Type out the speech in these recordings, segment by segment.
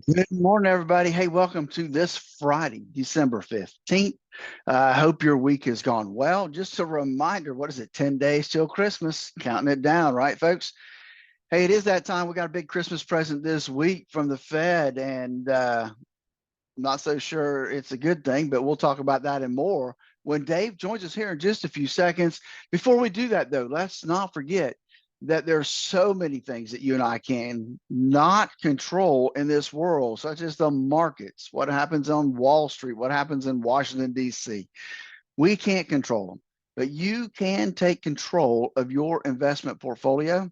Good morning, everybody. Hey, welcome to this Friday, December 15th. I hope your week has gone well. Just a reminder, what is it, 10 days till Christmas? Counting it down, right, folks? Hey, it is that time. We got a big Christmas present this week from the Fed, and I'm not so sure it's a good thing, but we'll talk about that and more when Dave joins us here in just a few seconds. Before we do that, though, let's not forget that there's so many things that you and I can not control in this world, such as the markets, what happens on Wall Street, what happens in Washington, D.C. We can't control them, but you can take control of your investment portfolio.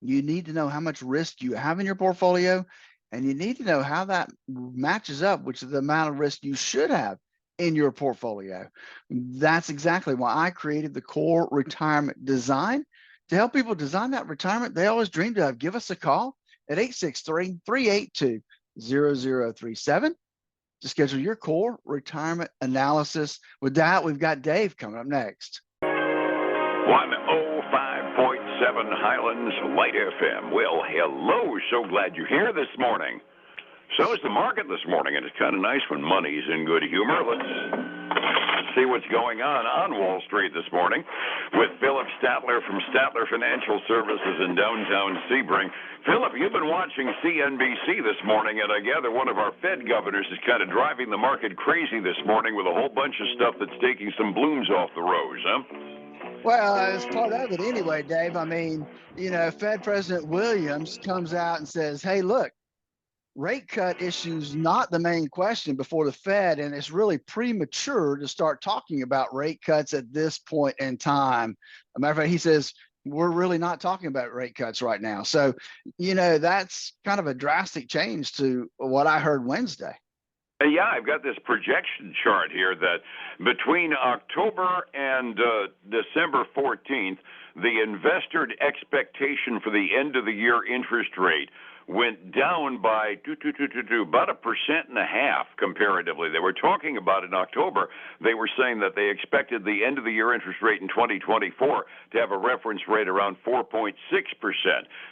You need to know how much risk you have in your portfolio, and you need to know how that matches up, which is the amount of risk you should have in your portfolio. That's exactly why I created the Core Retirement Design to help people design that retirement they always dreamed of. Give us a call at 863-382-0037 to schedule your core retirement analysis. With that, we've got Dave coming up next. 105.7 Highlands Light FM. Well, hello. So glad you're here this morning. So is the market this morning, and it's kind of nice when money's in good humor. Let's see what's going on Wall Street this morning with Phillip Statler from Statler Financial Services in downtown Sebring. Phillip, you've been watching CNBC this morning, and I gather one of our Fed governors is kind of driving the market crazy this morning with a whole bunch of stuff that's taking some blooms off the rose, huh? Well, it's part of it anyway, Dave. I mean, Fed President Williams comes out and says, hey, look, rate cut issues not the main question before the Fed, and it's really premature to start talking about rate cuts at this point in time. As a matter of fact, he says we're really not talking about rate cuts right now. So, that's kind of a drastic change to what I heard Wednesday. Yeah, I've got this projection chart here that between October and December 14th, the investor expectation for the end of the year interest rate went down by about 1.5% comparatively. They were talking about in October, they were saying that they expected the end of the year interest rate in 2024 to have a reference rate around 4.6%.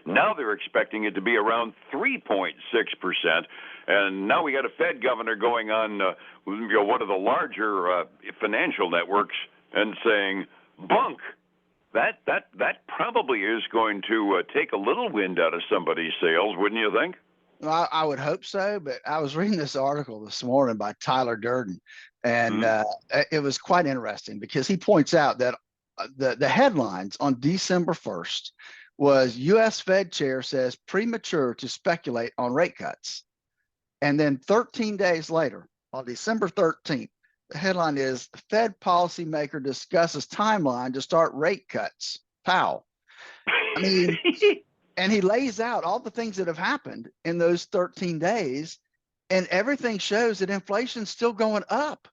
Now they're expecting it to be around 3.6%. And now we got a Fed governor going on one of the larger financial networks and saying, bunk. That probably is going to take a little wind out of somebody's sails, wouldn't you think? Well, I would hope so, but I was reading this article this morning by Tyler Durden, and it was quite interesting because he points out that the headlines on December 1st was U.S. Fed chair says premature to speculate on rate cuts. And then 13 days later, on December 13th, the headline is Fed policymaker discusses timeline to start rate cuts. Powell. I mean, and he lays out all the things that have happened in those 13 days, and everything shows that inflation's still going up.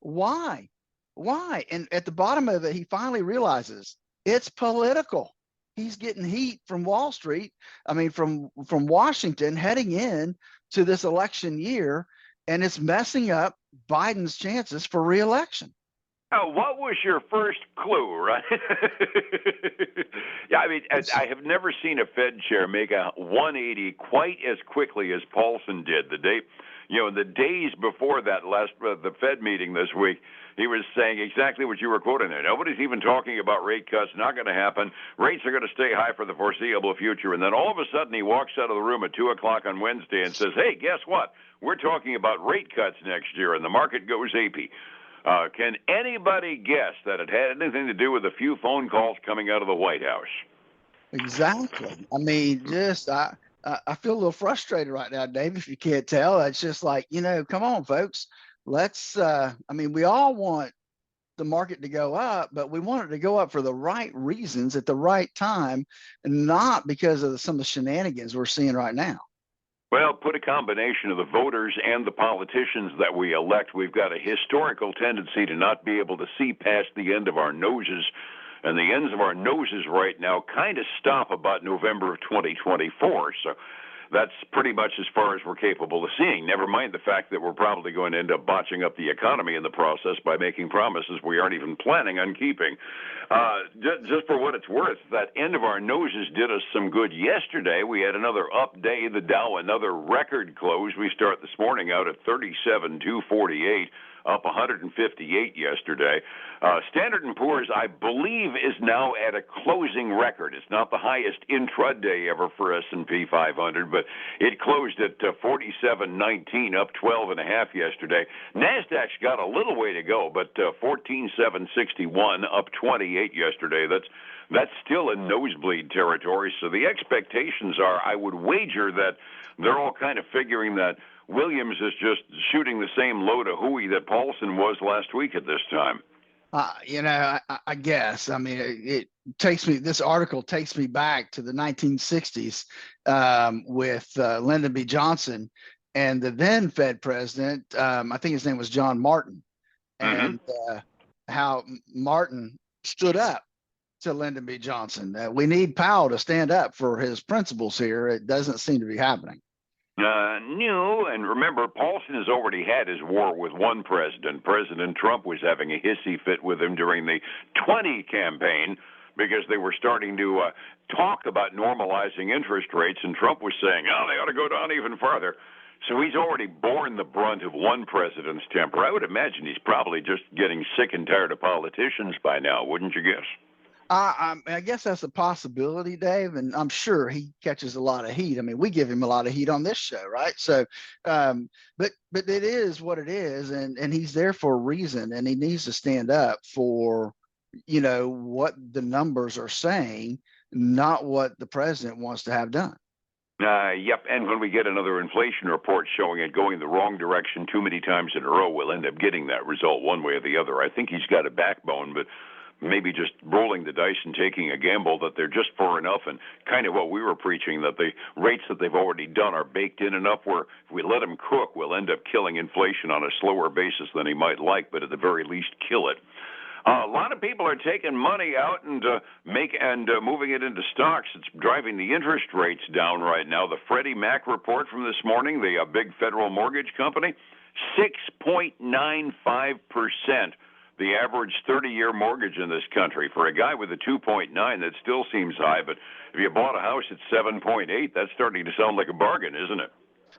Why? And at the bottom of it, he finally realizes it's political. He's getting heat from Wall Street. I mean, from Washington heading in to this election year, and it's messing up Biden's chances for re-election. Oh, what was your first clue, right? Yeah, I mean, I have never seen a Fed chair make a 180 quite as quickly as Paulson did the day. The days before that the Fed meeting this week, he was saying exactly what you were quoting there. Nobody's even talking about rate cuts. Not going to happen. Rates are going to stay high for the foreseeable future. And then all of a sudden he walks out of the room at 2 o'clock on Wednesday and says, hey, guess what? We're talking about rate cuts next year, and the market goes apey. Can anybody guess that it had anything to do with a few phone calls coming out of the White House? Exactly. I mean, I feel a little frustrated right now, Dave, if you can't tell. It's just like, come on, folks. Let's, we all want the market to go up, but we want it to go up for the right reasons at the right time, and not because of some of the shenanigans we're seeing right now. Well, put a combination of the voters and the politicians that we elect. We've got a historical tendency to not be able to see past the end of our noses. And the ends of our noses right now kind of stop about November of 2024. So that's pretty much as far as we're capable of seeing. Never mind the fact that we're probably going to end up botching up the economy in the process by making promises we aren't even planning on keeping. Just for what it's worth, that end of our noses did us some good yesterday. We had another up day, the Dow, another record close. We start this morning out at 37,248. Up 158 yesterday. Standard & Poor's, I believe, is now at a closing record. It's not the highest intraday ever for S&P 500, but it closed at 47.19, up 12.5 yesterday. Nasdaq's got a little way to go, but 14,761, up 28 yesterday. That's still in nosebleed territory. So the expectations are, I would wager that they're all kind of figuring that Williams is just shooting the same low to hooey that Paulson was last week at this time. I guess. I mean, it takes me. This article takes me back to the 1960s with Lyndon B. Johnson and the then Fed president. I think his name was John Martin, and how Martin stood up to Lyndon B. Johnson. We need Powell to stand up for his principles here. It doesn't seem to be happening. No, and remember, Paulson has already had his war with one president. President Trump was having a hissy fit with him during the 20 campaign because they were starting to talk about normalizing interest rates, and Trump was saying, oh, they ought to go down even farther. So he's already borne the brunt of one president's temper. I would imagine he's probably just getting sick and tired of politicians by now, wouldn't you guess? I guess that's a possibility, Dave, and I'm sure he catches a lot of heat. I mean, we give him a lot of heat on this show, right? So, but it is what it is, and he's there for a reason, and he needs to stand up for, what the numbers are saying, not what the president wants to have done. Yep, and when we get another inflation report showing it going the wrong direction too many times in a row, we'll end up getting that result one way or the other. I think he's got a backbone, but maybe just rolling the dice and taking a gamble that they're just far enough, and kind of what we were preaching, that the rates that they've already done are baked in enough where if we let them cook, we'll end up killing inflation on a slower basis than he might like, but at the very least kill it. A lot of people are taking money out and moving it into stocks. It's driving the interest rates down right now. The Freddie Mac report from this morning, the big federal mortgage company, 6.95%. The average 30-year mortgage in this country. For a guy with a 2.9, that still seems high, but if you bought a house at 7.8, that's starting to sound like a bargain, isn't it?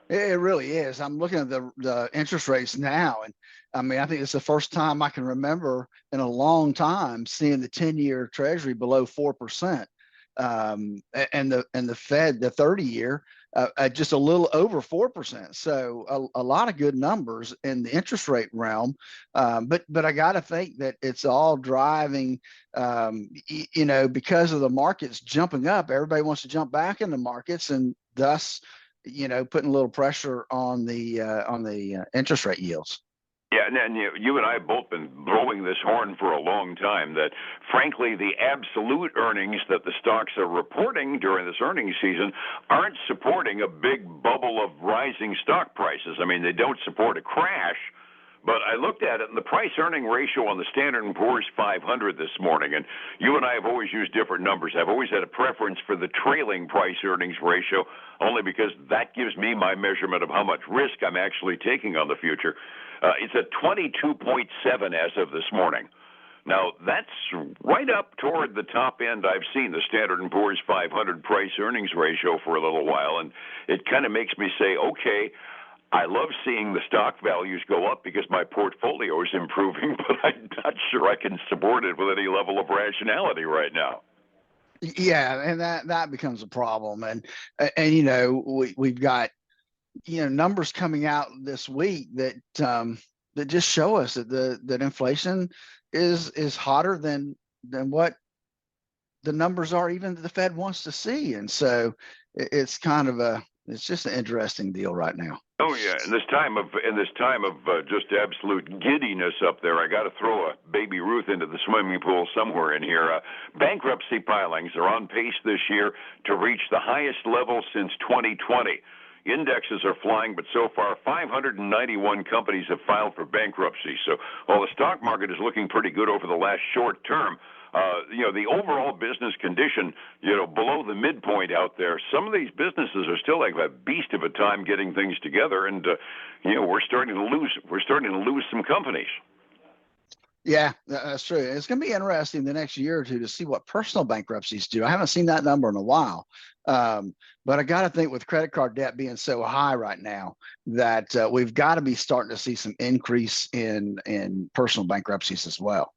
It really is. I'm looking at the interest rates now, and I mean, I think it's the first time I can remember in a long time seeing the 10-year Treasury below 4%, and the Fed, the 30-year, just a little over 4%. So a lot of good numbers in the interest rate realm. But I got to think that it's all driving, because of the markets jumping up, everybody wants to jump back in the markets, and thus, putting a little pressure on the interest rate yields. Yeah, and you and I have both been blowing this horn for a long time that, frankly, the absolute earnings that the stocks are reporting during this earnings season aren't supporting a big bubble of rising stock prices. I mean, they don't support a crash, but I looked at it, and the price-earning ratio on the Standard & Poor's 500 this morning, and you and I have always used different numbers. I've always had a preference for the trailing price-earnings ratio, only because that gives me my measurement of how much risk I'm actually taking on the future. It's at 22.7 as of this morning. Now, that's right up toward the top end I've seen, the Standard & Poor's 500 price-earnings ratio for a little while, and it kind of makes me say, okay, I love seeing the stock values go up because my portfolio is improving, but I'm not sure I can support it with any level of rationality right now. Yeah, and that becomes a problem, and we've got numbers coming out this week that just show us that inflation is hotter than what the numbers are even that the Fed wants to see, and so it's kind of it's just an interesting deal right now. Oh yeah, in this time of just absolute giddiness up there, I got to throw a baby Ruth into the swimming pool somewhere in here. Bankruptcy filings are on pace this year to reach the highest level since 2020. Indexes are flying, but so far 591 companies have filed for bankruptcy. So while the stock market is looking pretty good over the last short term, the overall business condition, below the midpoint out there, some of these businesses are still like a beast of a time getting things together, and we're starting to lose some companies. Yeah, that's true. It's going to be interesting the next year or two to see what personal bankruptcies do. I haven't seen that number in a while. But I got to think with credit card debt being so high right now that we've got to be starting to see some increase in personal bankruptcies as well.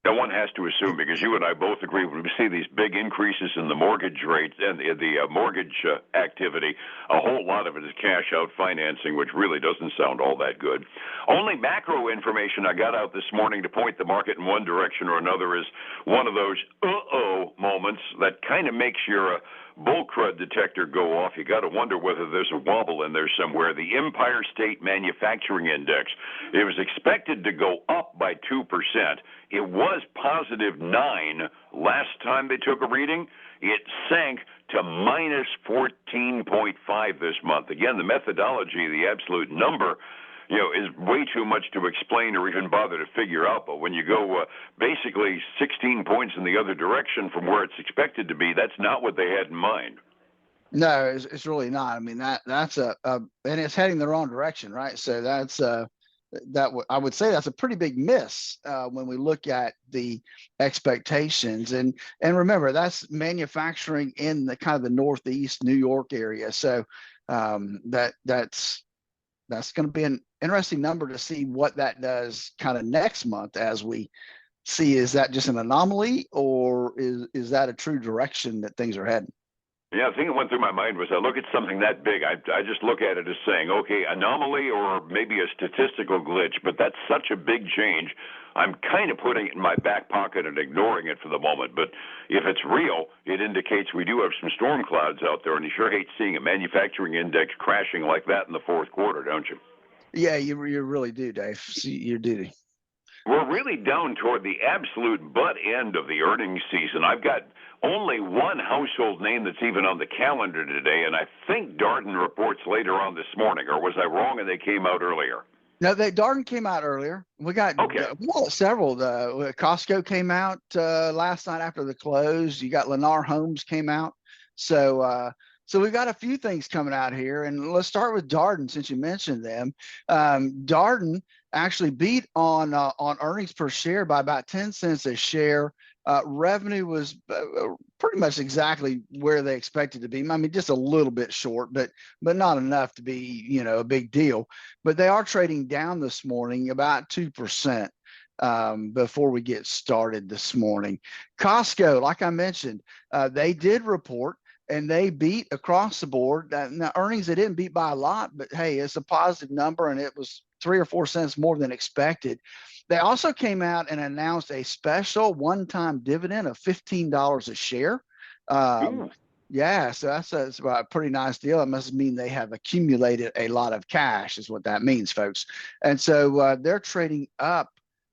Now, one has to assume, because you and I both agree, when we see these big increases in the mortgage rates and the mortgage activity, a whole lot of it is cash out financing, which really doesn't sound all that good. Only macro information I got out this morning to point the market in one direction or another is one of those uh-oh moments that kind of makes your bull crud detector go off. You got to wonder whether there's a wobble in there somewhere. The Empire State Manufacturing Index, it was expected to go up by 2%. It was positive 9 last time they took a reading. It sank to minus 14.5 this month. Again, the methodology, the absolute number, is way too much to explain or even bother to figure out. But when you go basically 16 points in the other direction from where it's expected to be, that's not what they had in mind. No, it's really not. I mean, that's and it's heading the wrong direction, right? So that's I would say that's a pretty big miss when we look at the expectations. And remember, that's manufacturing in the kind of the Northeast New York area. So that's going to be an interesting number to see what that does kind of next month as we see, is that just an anomaly, or is that a true direction that things are heading? Yeah, the thing that went through my mind was I look at something that big, I just look at it as saying, okay, anomaly or maybe a statistical glitch, but that's such a big change. I'm kind of putting it in my back pocket and ignoring it for the moment. But if it's real, it indicates we do have some storm clouds out there, and you sure hate seeing a manufacturing index crashing like that in the fourth quarter, don't you? Yeah, you really do, Dave. See your duty. We're really down toward the absolute butt end of the earnings season. I've got only one household name that's even on the calendar today, and I think Darden reports later on this morning, or was I wrong and they came out earlier? No, Darden came out earlier. We got several. Costco came out last night after the close. You got Lennar Homes came out. So we've got a few things coming out here, and let's start with Darden since you mentioned them. Darden actually beat on earnings per share by about 10 cents a share. Revenue was pretty much exactly where they expected to be. I mean, just a little bit short, but not enough to be, a big deal. But they are trading down this morning about 2% before we get started this morning. Costco, like I mentioned, they did report, and they beat across the board. Now, earnings, they didn't beat by a lot, but hey, it's a positive number, and it was 3 or 4 cents more than expected. They also came out and announced a special one-time dividend of $15 a share. Yeah, so that's a pretty nice deal. It must mean they have accumulated a lot of cash, is what that means, folks. And so they're trading up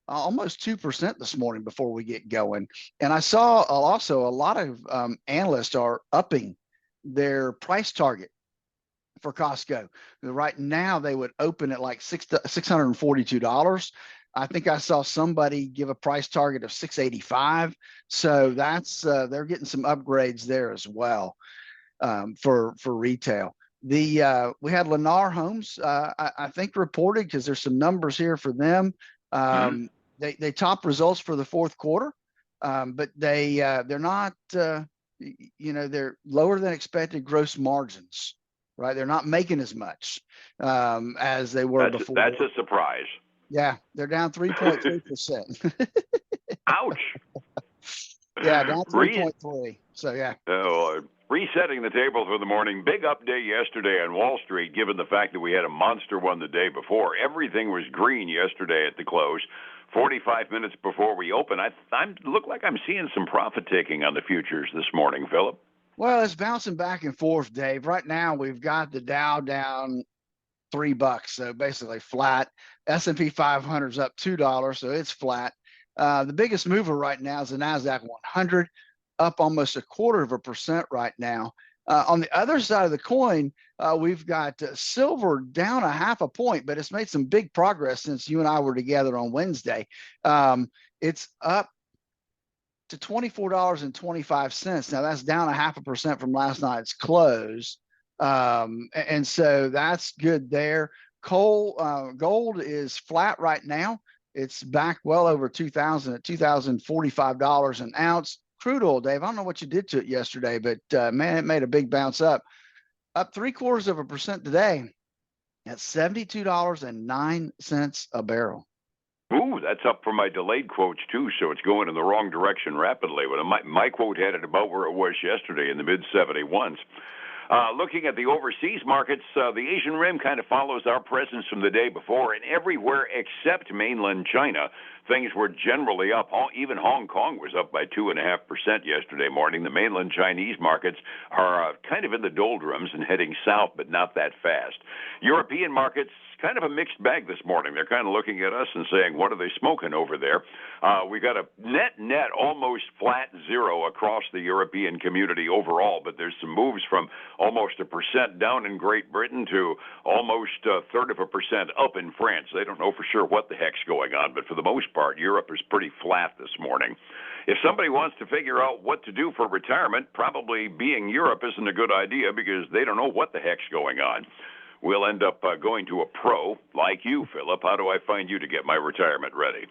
almost 2% this morning before we get going. And I saw also a lot of analysts are upping their price target for Costco. Right now, they would open at like $642. I think I saw somebody give a price target of $685. So that's they're getting some upgrades there as well for retail. We had Lennar Homes, I think, reported, because there's some numbers here for them. They top results for the fourth quarter, but they're not they're lower than expected gross margins. Right, they're not making as much as they were before. That's a surprise. Yeah, they're down 3.3%. Ouch. Yeah, down 3.3. So yeah. Resetting the table for the morning. Big update yesterday on Wall Street, given the fact that we had a monster one the day before. Everything was green yesterday at the close. 45 minutes before we open, I look like I'm seeing some profit taking on the futures this morning, Phillip. Well, it's bouncing back and forth, Dave. Right now, we've got the Dow down $3, so basically flat. S&P 500 is up $2, so it's flat. The biggest mover right now is the NASDAQ 100, up almost 0.25% right now. On the other side of the coin, we've got silver down a half a point, but it's made some big progress since you and I were together on Wednesday. It's up to $24.25. Now that's down 0.5% from last night's close. And so that's good there. Gold is flat right now. It's back well over 2,000 at $2,045 an ounce. Crude oil, Dave, I don't know what you did to it yesterday, but man, it made a big bounce up 0.75% today at $72.09 a barrel. Ooh, that's up from my delayed quotes too, so it's going in the wrong direction rapidly. But my quote had it about where it was yesterday in the mid 71s. Looking at the overseas markets, the Asian Rim kind of follows our presence from the day before, and everywhere except mainland China, things were generally up. Even Hong Kong was up by 2.5% yesterday morning. The mainland Chinese markets are kind of in the doldrums and heading south, but not that fast. European markets, kind of a mixed bag this morning. They're kind of looking at us and saying, what are they smoking over there? We got a net almost flat zero across the European community overall, but there's some moves from almost 1% down in Great Britain to almost 1/3% up in France. They don't know for sure what the heck's going on, but for the most part, Europe is pretty flat this morning. If somebody wants to figure out what to do for retirement, probably being Europe isn't a good idea because they don't know what the heck's going on. We'll end up going to a pro like you, Philip. How do I find you to get my retirement ready?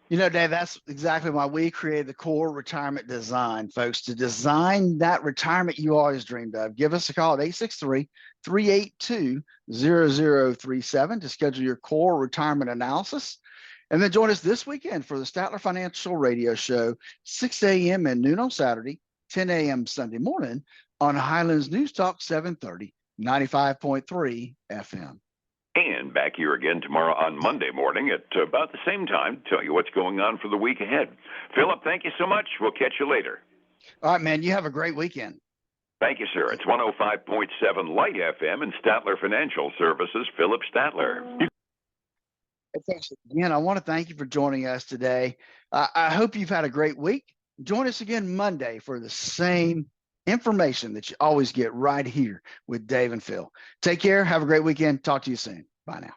You know, Dave, that's exactly why we created the Core Retirement Design, folks, to design that retirement you always dreamed of. Give us a call at 863-382-0037 to schedule your core retirement analysis. And then join us this weekend for the Statler Financial Radio Show, 6 a.m. and noon on Saturday, 10 a.m. Sunday morning on Highlands News Talk 730, 95.3 FM. And back here again tomorrow on Monday morning at about the same time to tell you what's going on for the week ahead. Philip, thank you so much. We'll catch you later. All right, man. You have a great weekend. Thank you, sir. It's 105.7 Light FM and Statler Financial Services, Phillip Statler. Again, I want to thank you for joining us today. I hope you've had a great week. Join us again Monday for the same information that you always get right here with Dave and Phil. Take care. Have a great weekend. Talk to you soon. Bye now.